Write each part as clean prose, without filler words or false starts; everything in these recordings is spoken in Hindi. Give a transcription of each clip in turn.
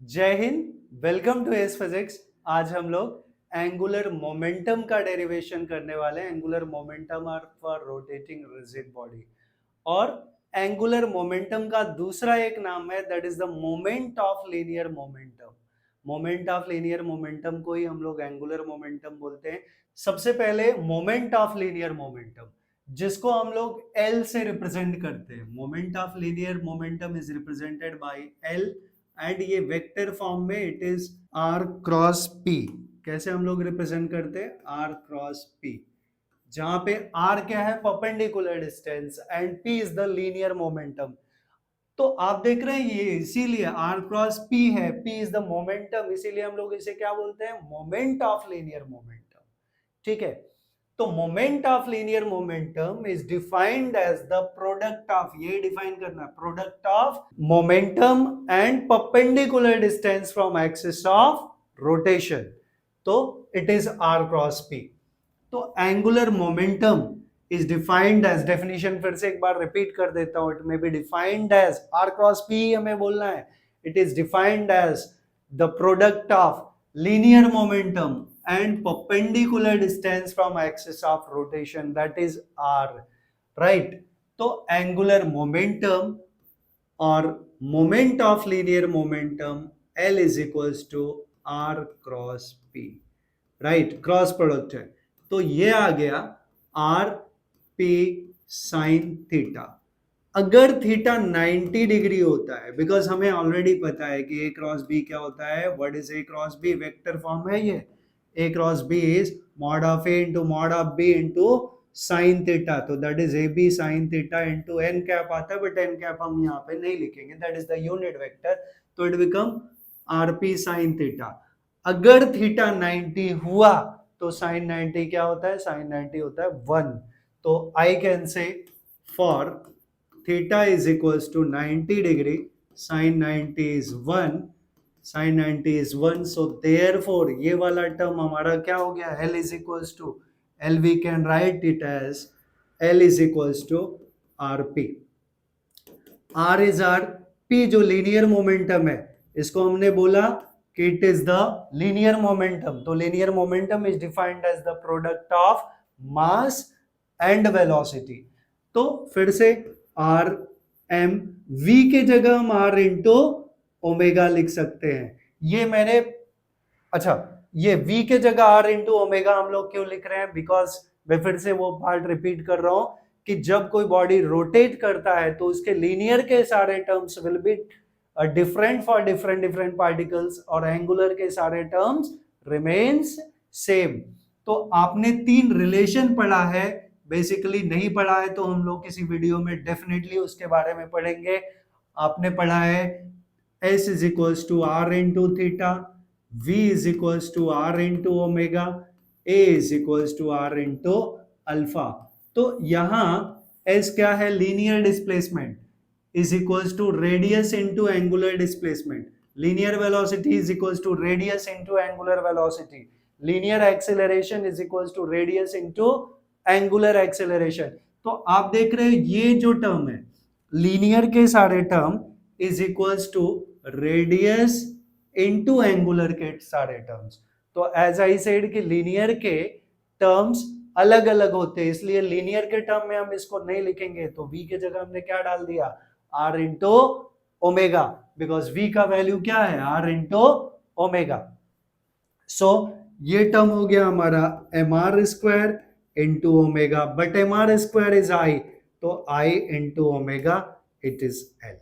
जय हिंद। Welcome to S physics. आज हम लोग एंगुलर मोमेंटम का डेरिवेशन करने वाले हैं। Angular momentum are for rotating rigid body. और एंगुलर मोमेंटम का दूसरा एक नाम है, that is the moment of linear momentum. Moment of linear momentum को ही हम लोग एंगुलर मोमेंटम बोलते हैं। सबसे पहले मोमेंट ऑफ लीनियर मोमेंटम, जिसको हम लोग एल से रिप्रेजेंट करते हैं। Moment of linear momentum is represented by L and ये वेक्टर फॉर्म में it is R cross P. कैसे हम लोग रिप्रेजेंट करते हैं? आर क्रॉस पी, जहां पे आर क्या है? Perpendicular distance and P is the linear momentum. तो आप देख रहे हैं ये इसीलिए आर क्रॉस पी है, पी इज द मोमेंटम, इसीलिए हम लोग इसे क्या बोलते हैं? Moment of linear momentum. ठीक है, तो moment of linear momentum is defined as the product of, ये डिफाइन करना, product of momentum and perpendicular distance from axis of rotation. तो it is R cross P. तो angular momentum is defined as, definition फिर से एक बार रिपीट कर देता हूं, it may be defined as, R cross P हमें बोलना है, it is defined as the product of linear momentum and perpendicular distance from axis of rotation, that is r, right? तो angular momentum और moment of linear momentum L is equals to r cross p, right? Cross product है, तो ये आ गया r p sin थीटा। अगर थीटा 90 डिग्री होता है, बिकॉज हमें ऑलरेडी पता है कि ए क्रॉस बी क्या होता है, what is A cross B? Vector form है ये। A cross B is mod of A into mod of B into sine theta, तो that is A B sine theta into N cap आता है, बट एन कैप हम यहाँ पे नहीं लिखेंगे, that is the unit vector, तो it become R P sine theta. अगर थीटा 90 हुआ तो साइन 90 क्या होता है? साइन 90 होता है 1। तो I can say for theta is equals to 90 degree, sin 90 is 1, sin 90 is 1, so therefore ये वाला टर्म हमारा क्या हो गया? L is equals to, L we can write it as L is equals to RP। R is R, P जो लीनियर मोमेंटम है, इसको हमने बोला कि it is the linear momentum. तो linear momentum is defined as the product of mass and velocity. तो फिर से आर एम, वी के जगह हम आर इंटू ओमेगा लिख सकते हैं। ये मैंने, अच्छा, ये v के जगह r इंटू ओमेगा हम लोग क्यों लिख रहे हैं? बिकॉज मैं फिर से वो पार्ट रिपीट कर रहा हूं कि जब कोई बॉडी रोटेट करता है तो उसके लीनियर के सारे terms will be different for different different particles, और एंगुलर के सारे टर्म्स रिमेन्स सेम। तो आपने 3 रिलेशन पढ़ा है, बेसिकली नहीं पढ़ा है तो हम लोग किसी वीडियो में डेफिनेटली उसके बारे में पढ़ेंगे। आपने पढ़ा है S is equals to R into theta, V is equals to R into omega, A is equals to R into alpha। तो यहाँ S क्या है? Linear displacement is equals to radius into angular displacement, linear velocity is equals to radius into angular velocity, linear acceleration is equals to radius into angular acceleration। तो आप देख रहे हैं ये जो टर्म है, लीनियर के सारे term is equals to radius into angular के सारे टर्म्स। तो एज आई सेड कि लीनियर के टर्म्स अलग अलग होते हैं, इसलिए लीनियर के टर्म में हम इसको नहीं लिखेंगे, तो v के जगह हमने क्या डाल दिया? r into omega, because v का वैल्यू क्या है? r into omega. सो ये टर्म हो गया हमारा mr square into omega, but mr square is i, तो i into omega it is l,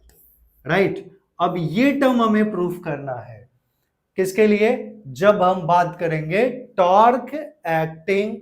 right? अब ये टर्म हमें प्रूफ करना है, किसके लिए? जब हम बात करेंगे टॉर्क एक्टिंग,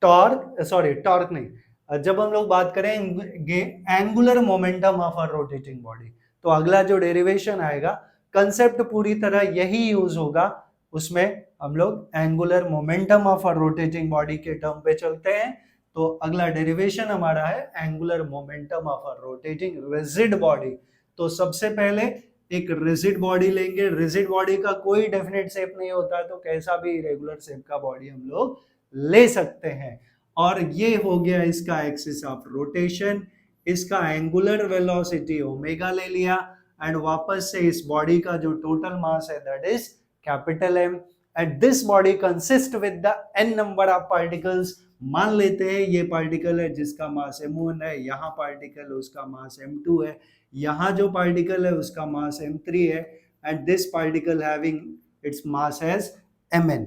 टॉर्क नहीं, जब हम लोग बात करेंगे angular momentum of a rotating body, तो अगला जो डेरिवेशन आएगा, कंसेप्ट पूरी तरह यही यूज होगा, उसमें हम लोग angular momentum of a rotating body के टर्म पे चलते हैं। तो अगला डेरिवेशन हमारा है angular momentum of a rotating rigid body. तो सबसे पहले एक रिजिड बॉडी लेंगे। रिजिड बॉडी का कोई डेफिनेट शेप नहीं होता है, तो कैसा भी इरेगुलर शेप का बॉडी हम लोग ले सकते हैं। और ये हो गया इसका एक्सिस ऑफ रोटेशन, इसका एंगुलर वेलोसिटी ओमेगा ले लिया, एंड वापस से इस बॉडी का जो टोटल मास है that is capital M and this body consist with the n number of particles. मान लेते हैं ये पार्टिकल है जिसका मास m1 है, यहाँ पार्टिकल उसका मास m2 है, यहाँ जो पार्टिकल है उसका मास m3 है and this particle having its mass as mn,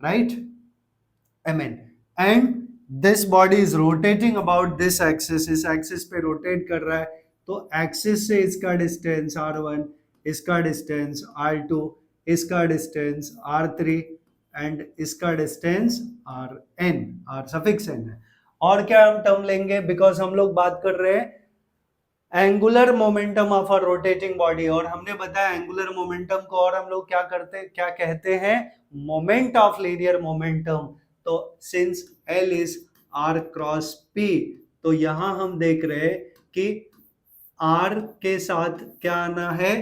right? mn and this body is rotating about this axis, इस एक्सिस पे रोटेट कर रहा है, तो एक्सिस से इसका डिस्टेंस r1, इसका डिस्टेंस r2, इसका डिस्टेंस r3 एंड इसका distance rn, r suffix n है। और क्या हम टर्म लेंगे, बिकॉज हम लोग बात कर रहे हैं angular momentum of a rotating body, और हमने बताया एंगुलर मोमेंटम को और हम लोग क्या कहते हैं, मोमेंट ऑफ लीनियर मोमेंटम। तो since L is R cross P, तो यहां हम देख रहे हैं कि R के साथ क्या आना है,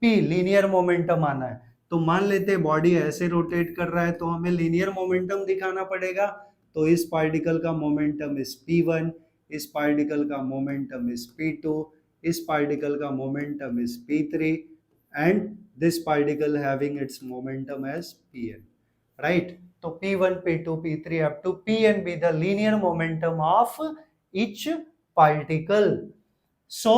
P लीनियर मोमेंटम आना है। तो मान लेते हैं बॉडी ऐसे रोटेट कर रहा है तो हमें लीनियर मोमेंटम दिखाना पड़ेगा, तो इस पार्टिकल का मोमेंटम इज P1, इस पार्टिकल का मोमेंटम इज P2, इस पार्टिकल का momentum is P3 and this particle having its momentum as Pn, right? तो P1, P2, P3 up to Pn be the linear momentum of each particle. So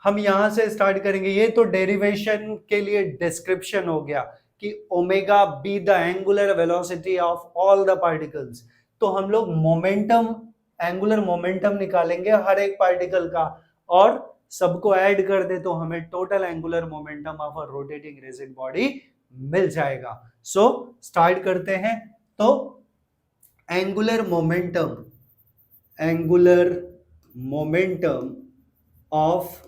हम यहां से स्टार्ट करेंगे, ये तो डेरिवेशन के लिए डिस्क्रिप्शन हो गया कि omega be the angular velocity of all the particles. तो हम लोग मोमेंटम, एंगुलर मोमेंटम निकालेंगे हर एक पार्टिकल का और सबको ऐड कर दे तो हमें total angular momentum of a rotating rigid body मिल जाएगा। सो स्टार्ट करते हैं। तो angular momentum of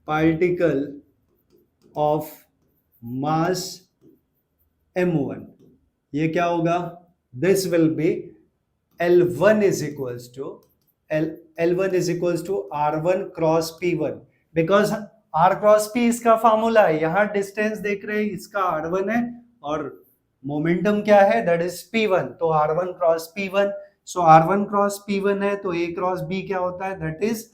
particle of mass m1, ये क्या होगा, this will be L1 is equals to L1 is equals to R1 cross P1, because R cross P इसका फॉर्मूला है, यहाँ डिस्टेंस देख रहे हैं इसका R1 है और मोमेंटम क्या है, दैट इज P1, तो R1 क्रॉस P1। सो R1 क्रॉस P1 है तो A क्रॉस B क्या होता है, that is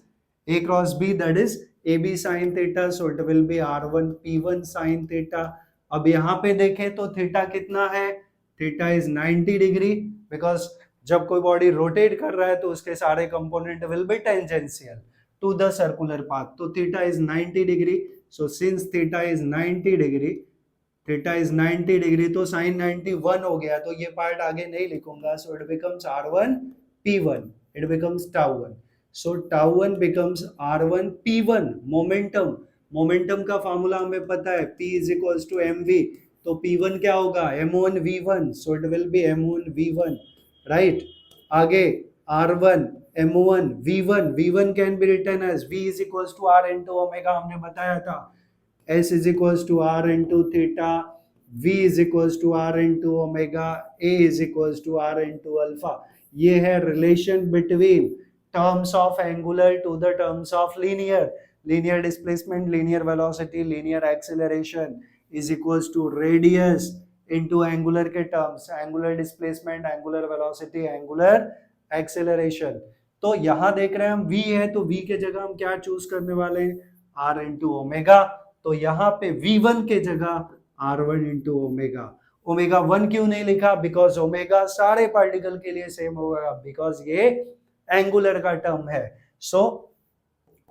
A cross B, that is AB sin theta, so it will B R1 P1 sin theta. अब यहाँ पे देखें तो थीटा कितना है, थीटा इज 90 डिग्री, बिकॉज जब कोई बॉडी रोटेट कर रहा है तो उसके सारे component will be tangential to the circular path, तो theta is 90 degree. So since theta is 90 degree, theta is 90 degree तो साइन 91 हो गया, तो ये पार्ट आगे नहीं लिखूंगा, so it becomes R1 P1, it becomes tau 1, so tau 1 becomes R1 P1 momentum का फॉर्मूला हमें पता है, P is equals to mv, तो P1 क्या होगा, m1 v1, so it will be m1 v1, right? आगे R1 m1 v1 can be written as v is equals to r into omega, हमने बताया था S is equals to R into theta, V is equals to R into omega, A is equals to R into alpha. ये है relation between terms of angular to the terms of linear displacement, linear velocity, linear acceleration is equals to radius into angular के terms, angular displacement, angular velocity, angular acceleration। तो यहाँ देख रहे हैं हम V है तो V के जगह हम क्या चूज करने वाले हैं, R into omega, तो यहाँ पे V1 के जगह R1 इंटू ओमेगा। ओमेगा 1 क्यों नहीं लिखा, बिकॉज ओमेगा सारे पार्टिकल के लिए सेम होगा, बिकॉज ये एंगुलर का टर्म है। सो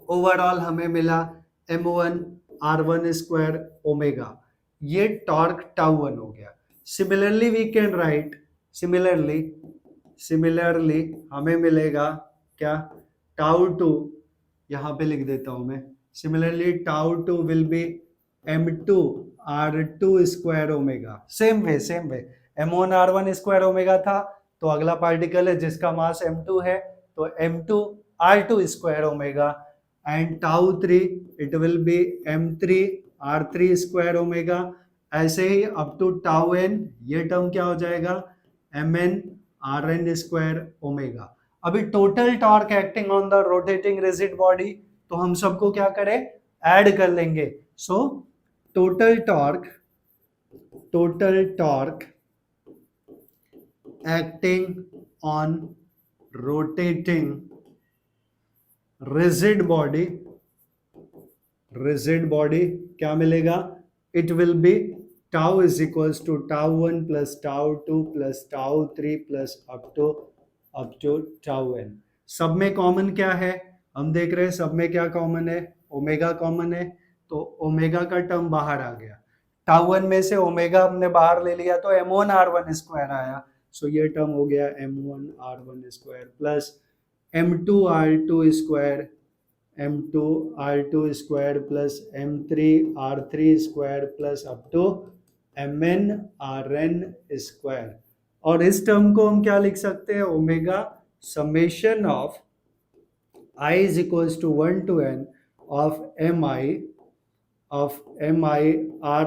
ओवरऑल हमें मिला m1 R1 स्क्वायर ओमेगा, ये टॉर्क टाउ 1 हो गया। Similarly we can write, similarly हमें मिलेगा क्या, टाउ 2, यहाँ पे लिख देता हूं मैं, similarly tau 2 will be m2 r2 square omega, same way m1 r1 square omega था, तो अगला पार्टिकल है जिसका मास m2 है तो m2 r2 square omega, and tau 3 it will be m3 r3 square omega। ऐसे ही अप टू tau n, ये टर्म क्या हो जाएगा, mn rn square omega। अभी total torque acting on the rotating rigid body, तो हम सबको क्या करें, ऐड कर लेंगे। So total torque acting on rotating rigid body rigid body क्या मिलेगा, it will be tau is equals to tau 1 plus tau 2 plus tau 3 plus up to tau n। सब में कॉमन क्या है, हम देख रहे हैं सब में क्या कॉमन है, ओमेगा कॉमन है, तो ओमेगा का टर्म बाहर आ गया, टाउ 1 में से ओमेगा हमने बाहर ले लिया तो m1 r1 स्क्वायर आया, सो ये टर्म हो गया m1 r1 square plus m2 r2 square, m2 r2 square plus m3 r3 square plus up to mn rn square. और इस टर्म को हम क्या लिख सकते हैं, omega summation of I is equals to 1 to n of mi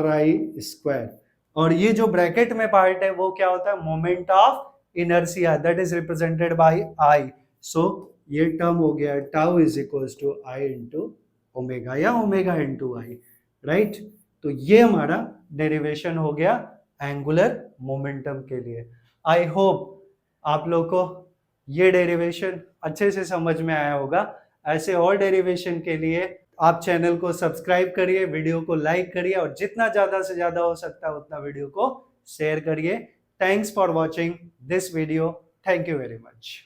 ri square. और ये जो ब्रैकेट में पार्ट है वो क्या होता है, moment of inertia, that is represented by I. So ये टर्म हो गया tau is equals to I into omega या ओमेगा इंटू आई, राइट। तो ये हमारा डेरिवेशन हो गया एंगुलर मोमेंटम के लिए। आई होप आप लोग को ये डेरिवेशन अच्छे से समझ में आया होगा। ऐसे और डेरिवेशन के लिए आप चैनल को सब्सक्राइब करिए, वीडियो को लाइक करिए और जितना ज्यादा से ज्यादा हो सकता है उतना वीडियो को शेयर करिए। Thanks for watching this video, thank you very much.